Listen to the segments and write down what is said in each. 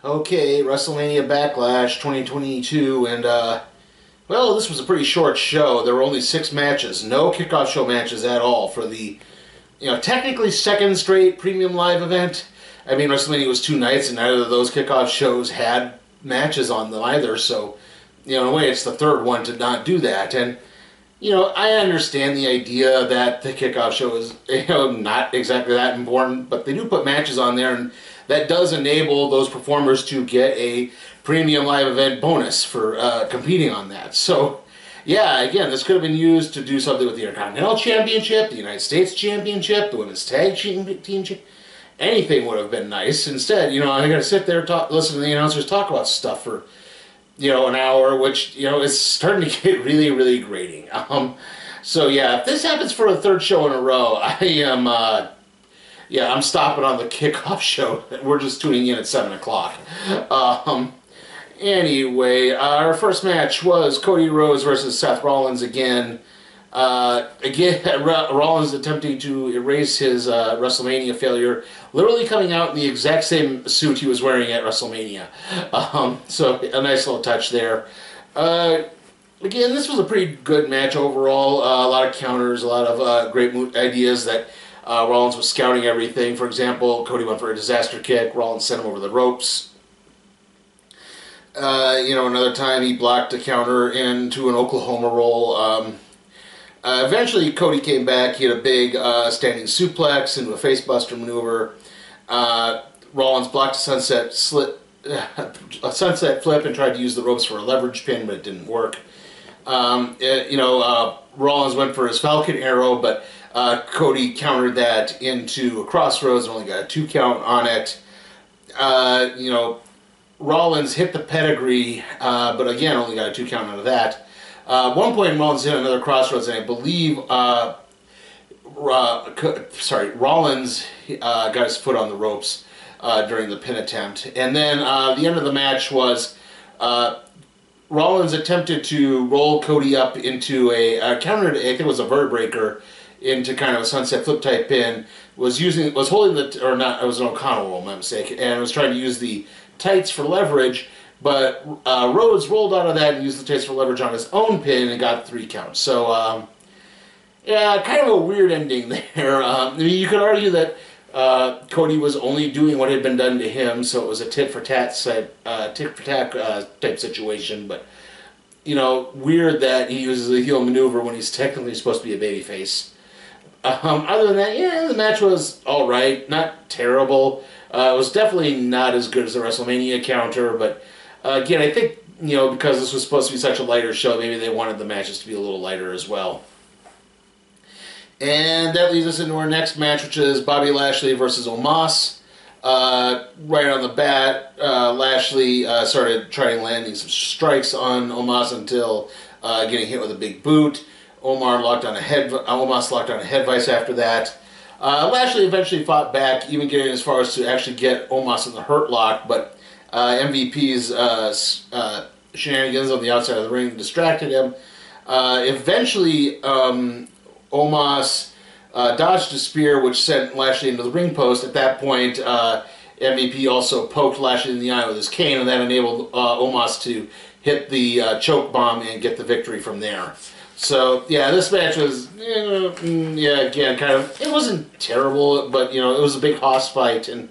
Okay, WrestleMania Backlash 2022, and well, this was a pretty short show. There were only 6 matches, no kickoff show matches at all for the, technically second straight premium live event. I mean, WrestleMania was 2 nights, and neither of those kickoff shows had matches on them either. So, in a way, it's the third one to not do that. And I understand the idea that the kickoff show is, not exactly that important, but they do put matches on there, and that does enable those performers to get a premium live event bonus for competing on that. So, yeah, again, this could have been used to do something with the Intercontinental Championship, the United States Championship, the Women's Tag Team Championship. Anything would have been nice. Instead, I got to sit there, listen to the announcers talk about stuff for an hour, which, is starting to get really, really grating. So, yeah, if this happens for a third show in a row, I am, I'm stopping on the kickoff show. We're just tuning in at 7 o'clock. Anyway, our first match was Cody Rhodes versus Seth Rollins again. Rollins attempting to erase his WrestleMania failure, literally coming out in the exact same suit he was wearing at WrestleMania. So a nice little touch there. Again, this was a pretty good match overall. A lot of counters, a lot of great ideas that Rollins was scouting everything. For example, Cody went for a disaster kick. Rollins sent him over the ropes. Another time he blocked a counter into an Oklahoma roll. Eventually, Cody came back. He had a big standing suplex into a facebuster maneuver. Rollins blocked a sunset flip and tried to use the ropes for a leverage pin, but it didn't work. Rollins went for his Falcon Arrow, but Cody countered that into a crossroads and only got a 2 count on it. Rollins hit the pedigree, but again only got a 2 count out of that. At one point, Rollins hit another crossroads, and I believe, Rollins got his foot on the ropes during the pin attempt. And then the end of the match was Rollins attempted to roll Cody up into a counter. I think it was a vertebreaker into kind of a sunset flip type pin. It was holding it was an O'Connell roll, my mistake, and was trying to use the tights for leverage. But Rhodes rolled out of that and used the tights for leverage on his own pin and got 3 counts. So, yeah, kind of a weird ending there. You could argue that Cody was only doing what had been done to him, so it was a tit-for-tat type situation. But, weird that he uses a heel maneuver when he's technically supposed to be a babyface. Other than that, yeah, the match was all right, not terrible. It was definitely not as good as the WrestleMania counter, but again, I think, because this was supposed to be such a lighter show, maybe they wanted the matches to be a little lighter as well. And that leads us into our next match, which is Bobby Lashley versus Omos. Right on the bat, Lashley started trying landing some strikes on Omos until getting hit with a big boot. Omos locked on a head vice after that. Lashley eventually fought back, even getting as far as to actually get Omos in the hurt lock, but MVP's shenanigans on the outside of the ring distracted him. Eventually, Omos dodged a spear, which sent Lashley into the ring post. At that point, MVP also poked Lashley in the eye with his cane, and that enabled Omos to hit the choke bomb and get the victory from there. So, yeah, this match was, again, kind of, it wasn't terrible, but, it was a big hoss fight, and,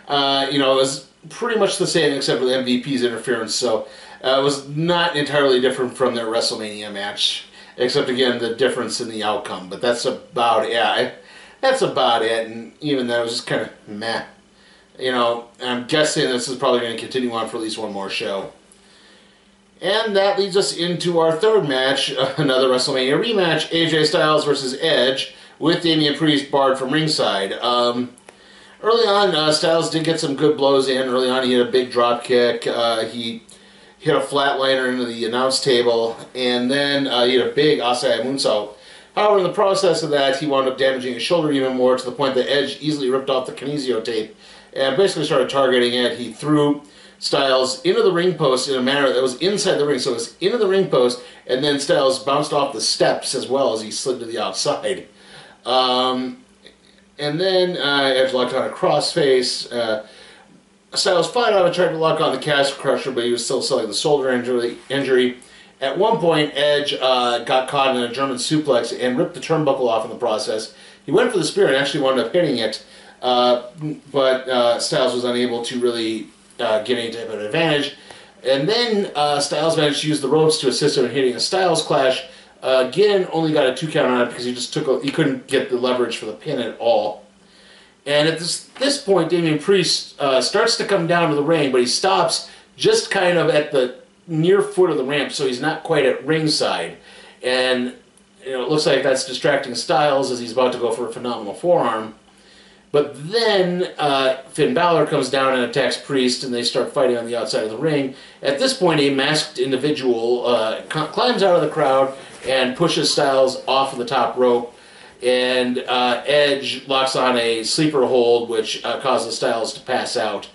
it was pretty much the same except for the MVP's interference, so it was not entirely different from their WrestleMania match, except, again, the difference in the outcome, but that's about it. That's about it, and even that was just kind of meh. I'm guessing this is probably going to continue on for at least one more show. And that leads us into our third match, another WrestleMania rematch, AJ Styles versus Edge, with Damian Priest barred from ringside. Early on, Styles did get some good blows in. Early on, he hit a big drop kick. He hit a flatliner into the announce table, and then he hit a big Asai moonsault. However, in the process of that, he wound up damaging his shoulder even more, to the point that Edge easily ripped off the kinesio tape and basically started targeting it. He threw Styles into the ring post in a manner that was inside the ring, so it was into the ring post, and then Styles bounced off the steps as well as he slid to the outside. And then Edge locked on a crossface. Styles fought out and tried to lock on the Castle Crusher, but he was still selling the shoulder injury. At one point, Edge got caught in a German suplex and ripped the turnbuckle off in the process. He went for the spear and actually wound up hitting it, but Styles was unable to really get any type of advantage. And then Styles managed to use the ropes to assist him in hitting a Styles Clash. Again, only got a 2 count on it because he couldn't get the leverage for the pin at all. And at this point, Damian Priest starts to come down to the ring, but he stops just kind of at the near foot of the ramp, so he's not quite at ringside. And it looks like that's distracting Styles as he's about to go for a phenomenal forearm. But then Finn Balor comes down and attacks Priest, and they start fighting on the outside of the ring. At this point, a masked individual climbs out of the crowd and pushes Styles off of the top rope. And Edge locks on a sleeper hold, which causes Styles to pass out.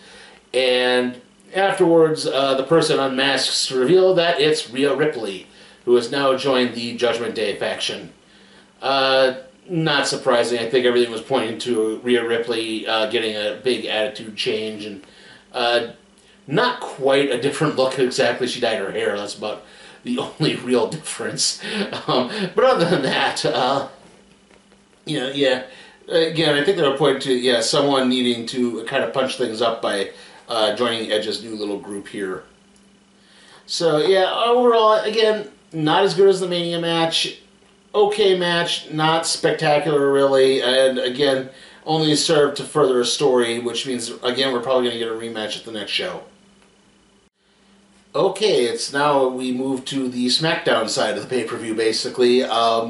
And afterwards, the person unmasks to reveal that it's Rhea Ripley, who has now joined the Judgment Day faction. Not surprising. I think everything was pointing to Rhea Ripley getting a big attitude change, and not quite a different look exactly. She dyed her hair. That's about the only real difference. But other than that, yeah. Again, I think they were pointing to someone needing to kind of punch things up by joining Edge's new little group here. So yeah, overall, again, not as good as the Mania match. Okay match, not spectacular really, and again, only served to further a story, which means, again, we're probably going to get a rematch at the next show. Okay, it's now we move to the SmackDown side of the pay-per-view, basically.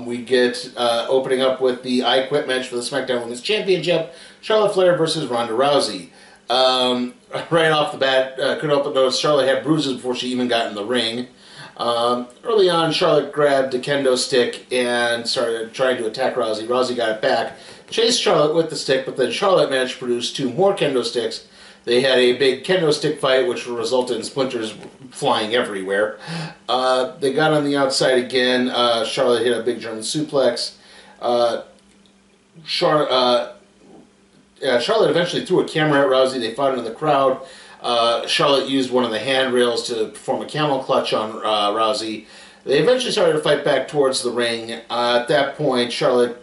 We get opening up with the I Quit match for the SmackDown Women's Championship, Charlotte Flair versus Ronda Rousey. Right off the bat, couldn't help but notice Charlotte had bruises before she even got in the ring. Early on, Charlotte grabbed a kendo stick and started trying to attack Rousey. Rousey got it back, chased Charlotte with the stick, but then Charlotte managed to produce 2 more kendo sticks. They had a big kendo stick fight, which resulted in splinters flying everywhere. They got on the outside again. Charlotte hit a big German suplex. Charlotte eventually threw a camera at Rousey. They fought into the crowd. Charlotte used one of the handrails to perform a camel clutch on Rousey. They eventually started to fight back towards the ring. At that point, Charlotte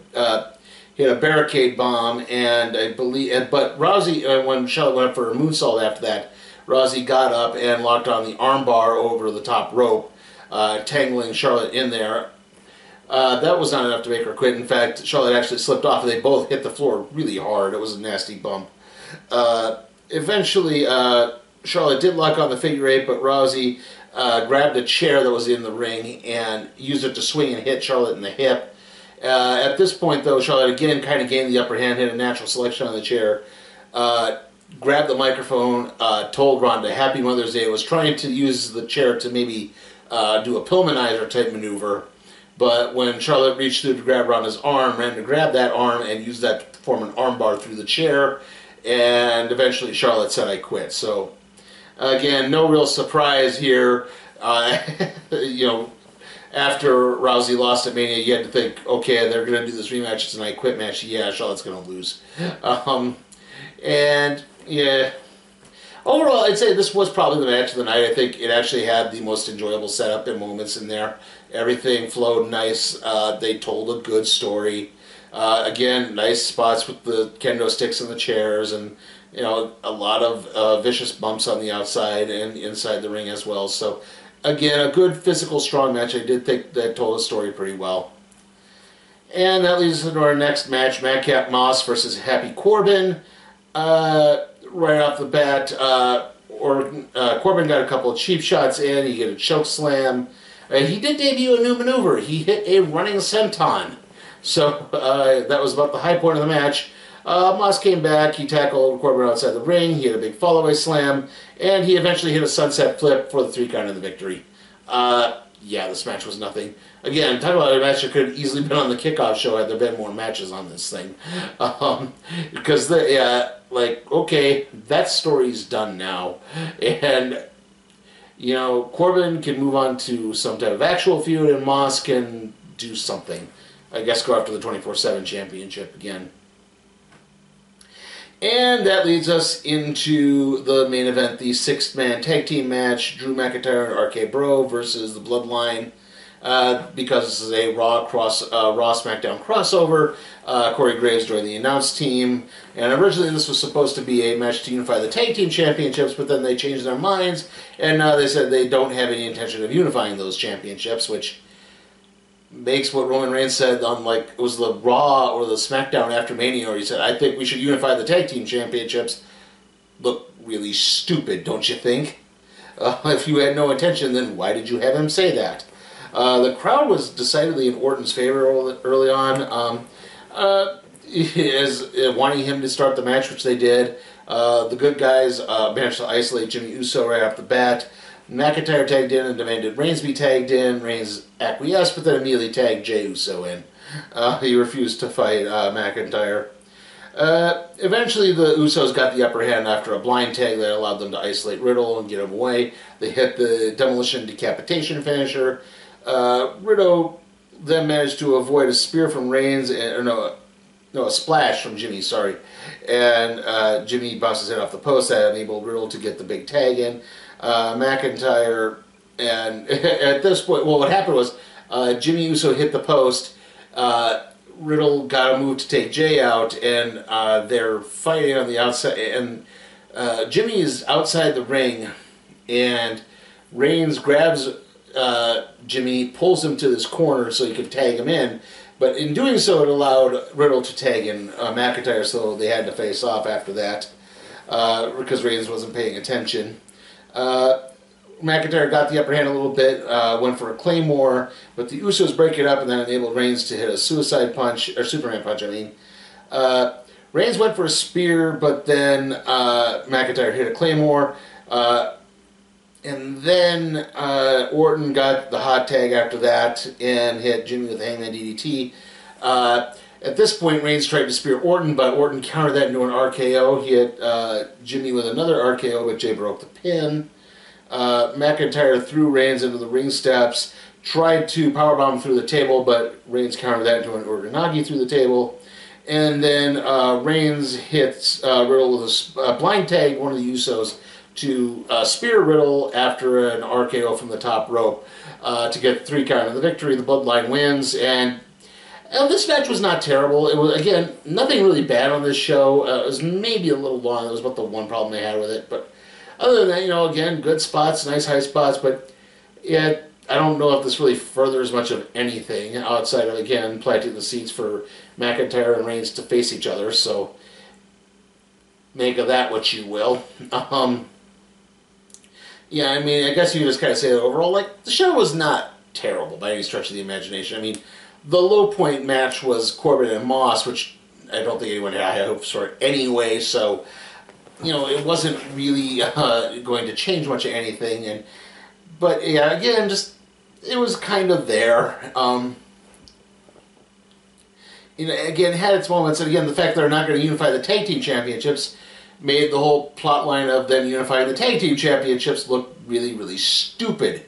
hit a barricade bomb, and but Rousey, when Charlotte went for a moonsault after that, Rousey got up and locked on the armbar over the top rope, tangling Charlotte in there. That was not enough to make her quit. In fact, Charlotte actually slipped off, and they both hit the floor really hard. It was a nasty bump. Eventually, Charlotte did lock on the figure 8, but Rousey grabbed a chair that was in the ring and used it to swing and hit Charlotte in the hip. At this point, though, Charlotte again kind of gained the upper hand, hit a natural selection on the chair, grabbed the microphone, told Ronda Happy Mother's Day, was trying to use the chair to maybe do a Pillmanizer type maneuver, but when Charlotte reached through to grab Ronda's arm, ran to grab that arm and used that to form an armbar through the chair, and eventually Charlotte said, I quit. So, again, no real surprise here. After Rousey lost at Mania, you had to think, okay, they're going to do this rematch. It's an I Quit match. Yeah, Charlotte's going to lose. And, yeah, overall, I'd say this was probably the match of the night. I think it actually had the most enjoyable setup and moments in there. Everything flowed nice. They told a good story. Again, nice spots with the kendo sticks and the chairs, and a lot of vicious bumps on the outside and inside the ring as well. So, again, a good physical, strong match. I did think that told the story pretty well. And that leads us to our next match, Madcap Moss versus Happy Corbin. Right off the bat, Corbin got a couple of cheap shots in. He hit a choke slam. He did debut a new maneuver. He hit a running senton. So that was about the high point of the match. Moss came back, he tackled Corbin outside the ring, he hit a big fall-away slam, and he eventually hit a sunset flip for the 3 count of the victory. Yeah, this match was nothing. Again, talk about a match that could have easily been on the kickoff show had there been more matches on this thing. Because, okay, that story's done now. And, Corbin can move on to some type of actual feud, and Moss can do something. I guess go after the 24/7 championship again. And that leads us into the main event, the six-man tag team match, Drew McIntyre and RK Bro versus the Bloodline. Because this is a Raw SmackDown crossover, Corey Graves joined the announce team, and originally this was supposed to be a match to unify the tag team championships, but then they changed their minds, and now they said they don't have any intention of unifying those championships, which makes what Roman Reigns said on, like, it was the Raw or the SmackDown after Mania, where he said, I think we should unify the tag team championships, look really stupid, don't you think? If you had no intention, then why did you have him say that? The crowd was decidedly in Orton's favor early on, as wanting him to start the match, which they did. The good guys managed to isolate Jimmy Uso right off the bat. McIntyre tagged in and demanded Reigns be tagged in. Reigns acquiesced, but then immediately tagged Jey Uso in. He refused to fight McIntyre. Eventually, the Usos got the upper hand after a blind tag that allowed them to isolate Riddle and get him away. They hit the Demolition Decapitation finisher. Riddle then managed to avoid a spear from Reigns, a splash from Jimmy, sorry. And Jimmy bounced his head off the post. That enabled Riddle to get the big tag in. McIntyre, and at this point, well, what happened was Jimmy Uso hit the post. Riddle got a move to take Jey out, and they're fighting on the outside. And Jimmy is outside the ring, and Reigns grabs Jimmy, pulls him to this corner so he could tag him in. But in doing so, it allowed Riddle to tag in McIntyre, so they had to face off after that because Reigns wasn't paying attention. McIntyre got the upper hand a little bit, went for a Claymore, but the Usos break it up and then enabled Reigns to hit a suicide punch, or Superman punch, I mean. Reigns went for a spear, but then McIntyre hit a Claymore. And then Orton got the hot tag after that and hit Jimmy with a Hangman DDT. At this point, Reigns tried to spear Orton, but Orton countered that into an RKO. He hit Jimmy with another RKO, but Jey broke the pin. McIntyre threw Reigns into the ring steps, tried to powerbomb through the table, but Reigns countered that into an Uranagi through the table. And then Reigns hits Riddle with a blind tag, one of the Usos, to spear Riddle after an RKO from the top rope to get the 3 count of the victory. The Bloodline wins, and this match was not terrible. It was, again, nothing really bad on this show. It was maybe a little long. That was about the one problem they had with it. But other than that, again, good spots, nice high spots. But yeah, I don't know if this really furthers much of anything outside of, again, planting the seeds for McIntyre and Reigns to face each other. So make of that what you will. Yeah, I mean, I guess you just kind of say that overall, like, the show was not terrible by any stretch of the imagination. I mean, the low point match was Corbin and Moss, which I don't think anyone had high hopes for anyway, so, it wasn't really going to change much of anything. But, yeah, again, just, it was kind of there. Again, it had its moments, and again, the fact that they're not going to unify the tag team championships made the whole plot line of them unifying the tag team championships look really, really stupid.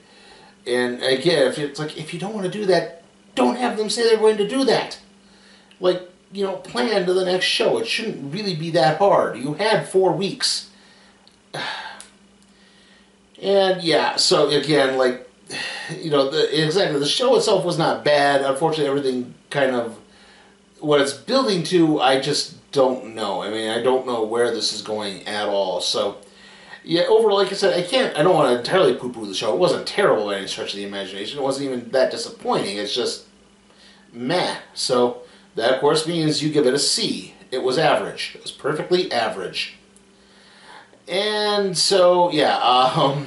And again, if you don't want to do that, don't have them say they're going to do that. Like, plan to the next show. It shouldn't really be that hard. You had 4 weeks. And yeah, so again, like, exactly, the show itself was not bad. Unfortunately, everything kind of, what it's building to, I just don't know. I mean, I don't know where this is going at all. So, yeah, overall, like I said, I don't want to entirely poo-poo the show. It wasn't terrible by any stretch of the imagination. It wasn't even that disappointing. It's just meh. So, that, of course, means you give it a C. It was average. It was perfectly average. And so, yeah,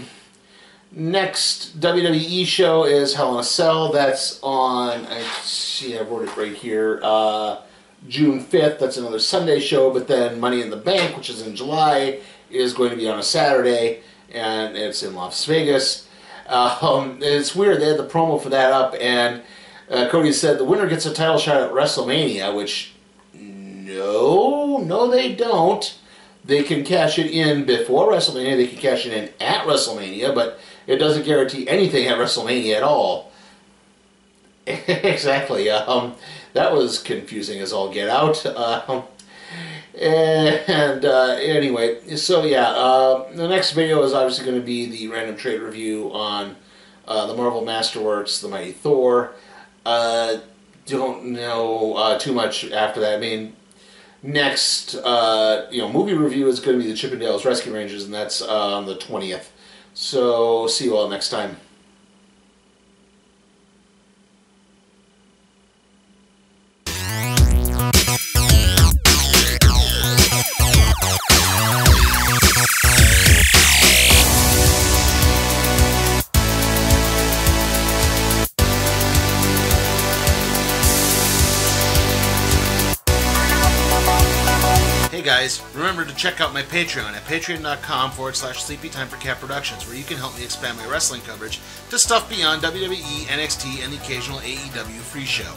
next WWE show is Hell in a Cell. That's on, I wrote it right here, June 5th. That's another Sunday show, but then Money in the Bank, which is in July, is going to be on a Saturday, and it's in Las Vegas. It's weird, they had the promo for that up, and Cody said the winner gets a title shot at WrestleMania, which, no, they don't. They can cash it in before WrestleMania, they can cash it in at WrestleMania, but it doesn't guarantee anything at WrestleMania at all. Exactly. That was confusing as all get out. And anyway, so yeah, the next video is obviously going to be the random trade review on the Marvel Masterworks, The Mighty Thor. Don't know too much after that. I mean, next movie review is going to be the Chippendales Rescue Rangers, and that's on the 20th. So see you all next time. Hey guys, remember to check out my Patreon at patreon.com/SleepyTimeForCat Productions, where you can help me expand my wrestling coverage to stuff beyond WWE, NXT, and the occasional AEW free show.